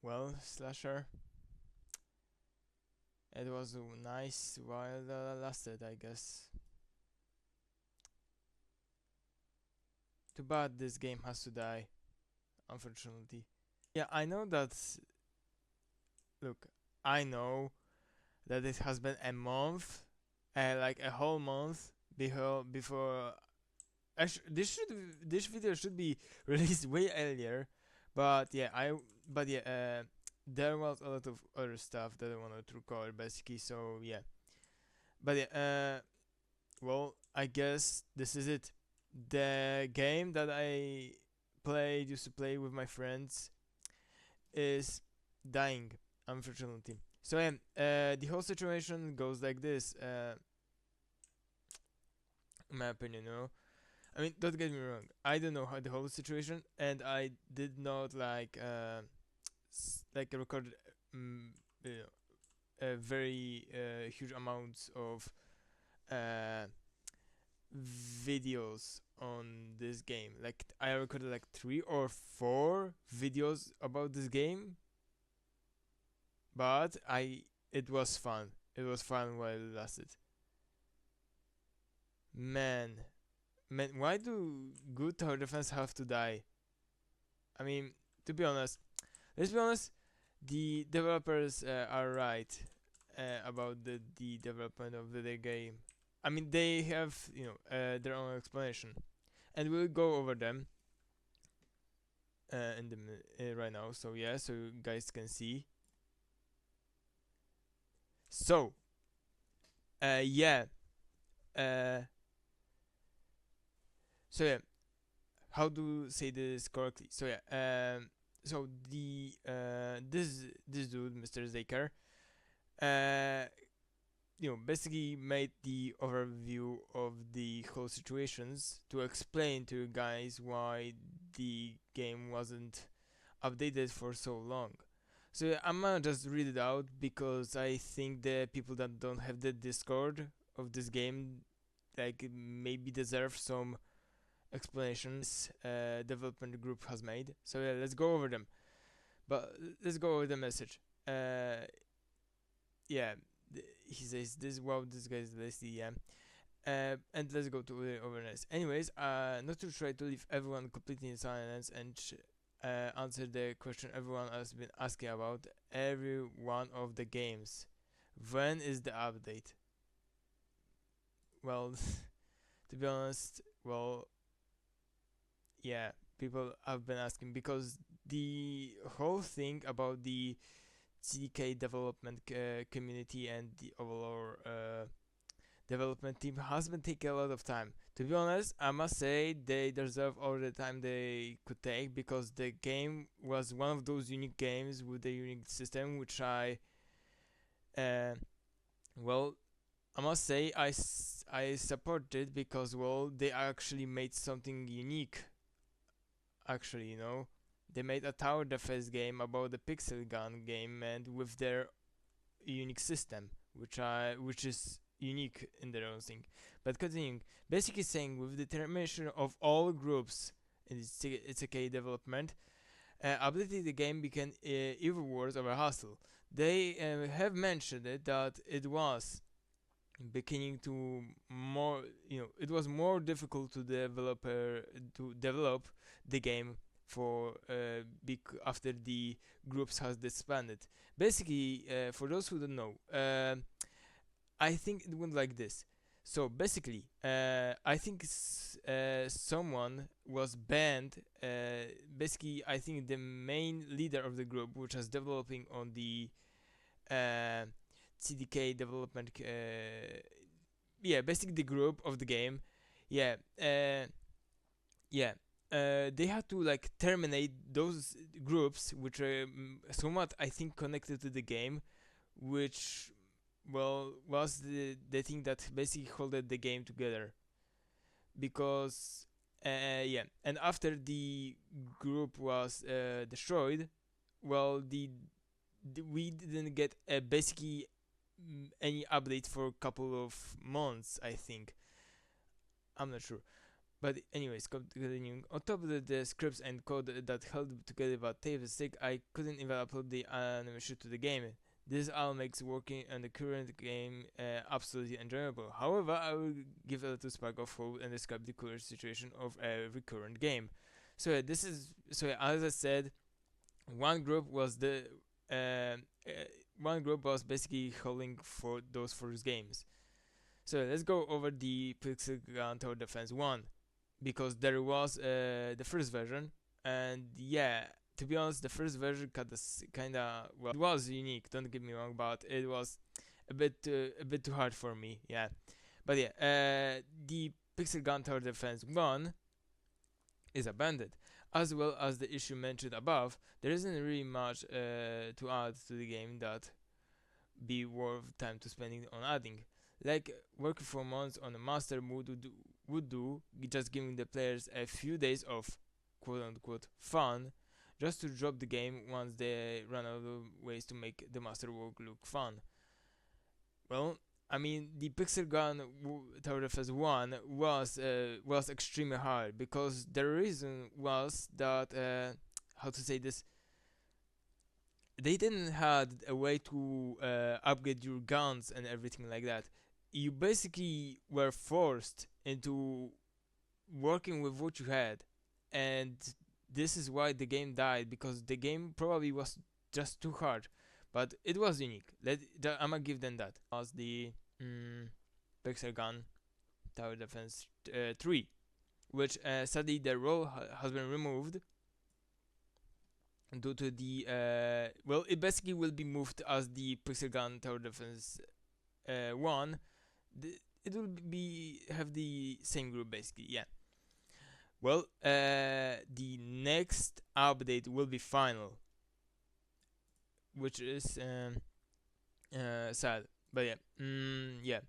well, slasher. It was nice while it lasted, I guess. Too bad this game has to die, unfortunately. Yeah, I know that. Look, I know that it has been a month, like a whole month before. This video should be released way earlier, but yeah, there was a lot of other stuff that I wanted to record basically. So yeah, but yeah, well, I guess this is it. The game that I used to play with my friends, is dying, unfortunately. So yeah, the whole situation goes like this. In my opinion, I mean, don't get me wrong. I don't know how the whole situation, and I did not like record, um, you a very huge amounts of uh, videos on this game. Like I recorded like 3 or 4 videos about this game, but it was fun. It was fun while it lasted. Man, man, why do good tower defense have to die? I mean, to be honest, let's be honest. The developers are right about the development of the game. I mean, they have their own explanation, and we'll go over them right now. So yeah, so you guys can see. So yeah, uh, so yeah, how to say this correctly? So yeah, so the this dude, Mr. Zaker, uh, basically made the overview of the whole situations to explain to you guys why the game wasn't updated for so long. So yeah, I'm gonna just read it out because I think the people that don't have the Discord of this game like maybe deserve some explanations development group has made. So yeah, let's go over them. But let's go over the message. Yeah, he says this. Wow, this guy is lazy. Yeah. And let's go to the overness. Anyways, not to try to leave everyone completely in silence and answer the question everyone has been asking about every one of the games. When is the update? Well, to be honest, well, yeah, people have been asking because the whole thing about the CDK development community and the overall development team has been taking a lot of time. To be honest, I must say they deserve all the time they could take because the game was one of those unique games with a unique system which uh, well, I must say I support it because well they actually made something unique. Actually, they made a tower defense game about the pixel gun game and with their unique system, which is unique in their own thing. But continuing, basically saying with the determination of all groups in its a development, updating the game became even worse of a hassle. They have mentioned it that it was beginning to more it was more difficult to develop the game for after the groups has disbanded. Basically, for those who don't know, I think it went like this. So basically, I think someone was banned. Basically, I think the main leader of the group, which was developing on the uh, CDK development, yeah, basically the group of the game, yeah, yeah. They had to like terminate those groups which are somewhat I think connected to the game, which well was the thing that basically holded the game together because yeah, and after the group was destroyed, well we didn't get basically any update for a couple of months, I think. I'm not sure, But anyways, continuing. On top of the scripts and code that held together about Tavis sake, I couldn't even upload the animation to the game. This all makes working on the current game absolutely enjoyable. However, I will give a little spark of hope and describe the current situation of every current game. So this is as I said, one group was the uh, uh, one group was basically holding for those first games. So let's go over the Pixel Gun Tower Defense 1 because there was the first version, and yeah, to be honest, the first version kinda well, it was unique. Don't get me wrong, but it was a bit too hard for me. Yeah, but yeah, the Pixel Gun Tower Defense 1 is abandoned. As well as the issue mentioned above, there isn't really much to add to the game that be worth time to spending on adding. Like working for months on a master mode would do, just giving the players a few days of quote unquote fun, just to drop the game once they run out of ways to make the master work look fun. Well, I mean, the Pixel Gun Tower Defense 1 was extremely hard because the reason was that how to say this, they didn't had a way to upgrade your guns and everything like that. You basically were forced into working with what you had, and this is why the game died, because the game probably was just too hard, but it was unique. I'ma give them that. As the Pixel Gun Tower Defense 3, which sadly the role has been removed due to the well, it basically will be moved as the Pixel Gun Tower Defense 1. It will be have the same group basically, yeah. Well, the next update will be final, which is sad, but yeah, yeah.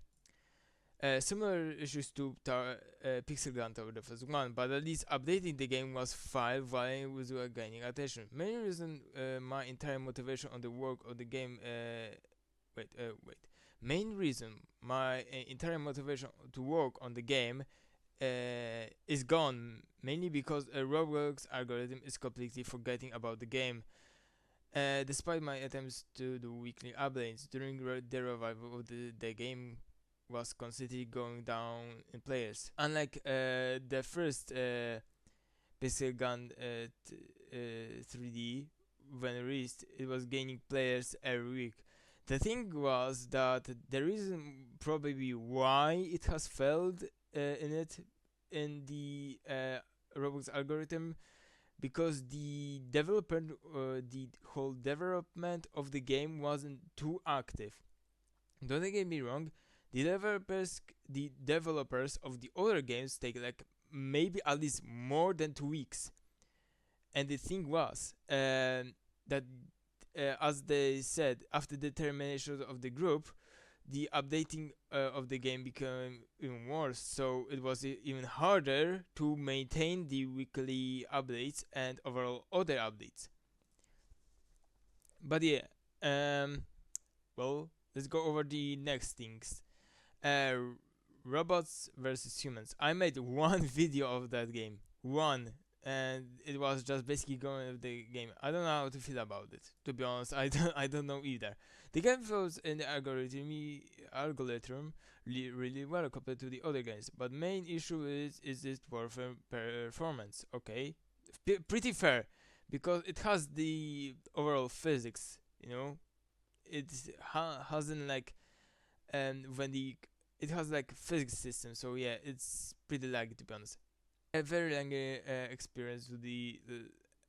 Similar issues to Pixel Gun Tower Defense 1, but at least updating the game was fine while it was gaining attention. Main reason my entire motivation on the work of the game main reason my entire motivation to work on the game is gone, mainly because a Roblox algorithm is completely forgetting about the game. Despite my attempts to do weekly updates during the revival of the game was constantly going down in players. Unlike the first Pixel Gun 3D, when released, it was gaining players every week. The thing was that the reason probably why it has failed in the Roblox algorithm, because the whole development of the game wasn't too active. Don't get me wrong, the developers of the other games take like maybe at least more than 2 weeks. And the thing was that as they said, after the termination of the group, the updating of the game became even worse, so it was even harder to maintain the weekly updates and overall other updates. But yeah, well, let's go over the next things. uh, Robots versus humans. I made one video of that game, one, and it was just basically going with the game. I don't know how to feel about it. To be honest, I don't know either. The game flows in the algorithm really well compared to the other games, but main issue is its performance. Okay, pretty fair, because it has the overall physics. You know, it hasn't like, and when the it has like physics system, so yeah, it's pretty laggy to be honest. A very laggy experience with the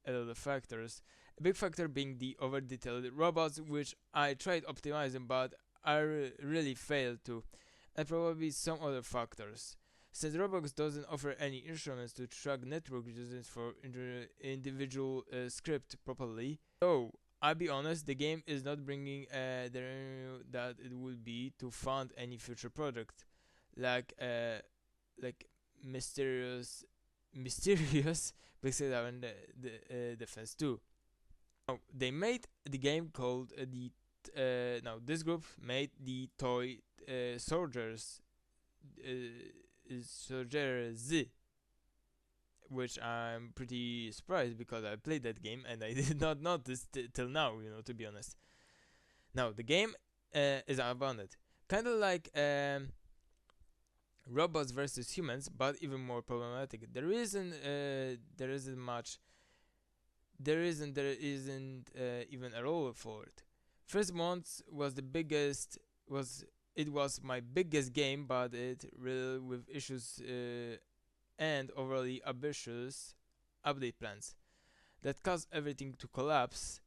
lot of factors. A big factor being the over detailed robots, which I tried optimizing, but I really failed to, and probably some other factors. Since Roblox doesn't offer any instruments to track network users for individual script properly, so I'll be honest, the game is not bringing the revenue that it would be to fund any future project, like mysterious Pixel Gun the Defense 2. Now, they made the game called now this group made the toy Soldiers, Soldiers, which I'm pretty surprised because I played that game and I did not notice till now, to be honest. Now, the game is abandoned. Kind of like robots versus humans, but even more problematic. There isn't even a role for it. First Month was the biggest was it was my biggest game, but it really with issues and overly ambitious update plans that caused everything to collapse,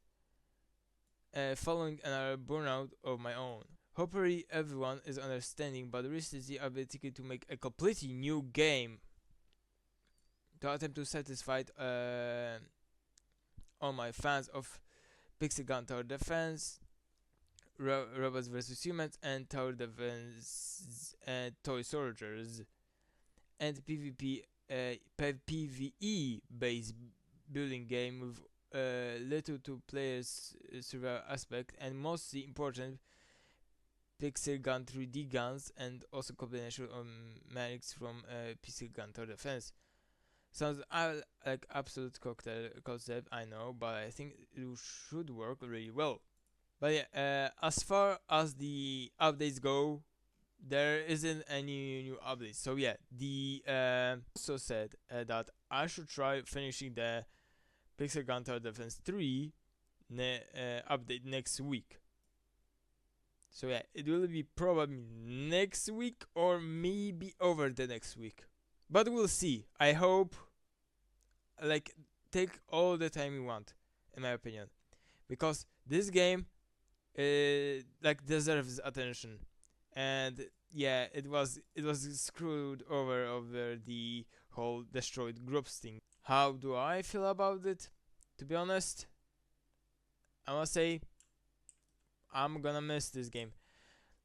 following another burnout of my own. Hopefully everyone is understanding, but recently I've been thinking to make a completely new game to attempt to satisfy all my fans of Pixel Gun Tower Defense, Robots vs Humans, and Tower Defense and Toy Soldiers, and PvE based building game with little to players survival aspect, and mostly important Pixel Gun 3D guns, and also combination of mechanics from Pixel Gun Tower Defense. Sounds like absolute cocktail concept, I know, but I think it should work really well. But yeah, as far as the updates go, there isn't any new updates. So yeah, the also said that I should try finishing the Pixel Gun Tower Defense 3 update next week. So yeah, it will be probably next week or maybe over the next week. But we'll see. I hope, like, take all the time you want, in my opinion, because this game like deserves attention. And yeah, it was screwed over the whole destroyed groups thing. How do I feel about it? To be honest, I must say I'm gonna miss this game.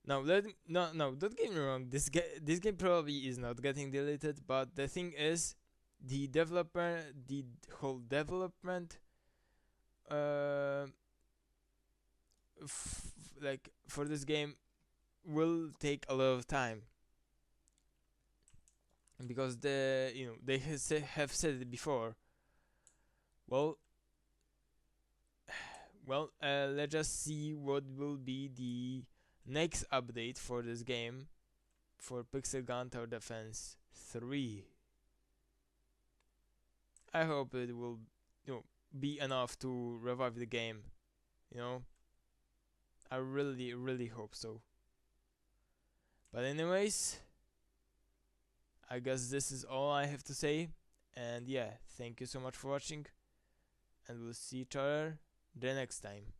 Now, don't get me wrong. This game probably is not getting deleted, but the thing is, the whole development, uh, like for this game, will take a lot of time because they have said it before. Well, let's just see what will be the next update for this game for Pixel Gun Tower Defense 3. I hope it will, be enough to revive the game. You know, I really, really hope so. But anyways, I guess this is all I have to say. And yeah, thank you so much for watching, and we'll see each other the next time.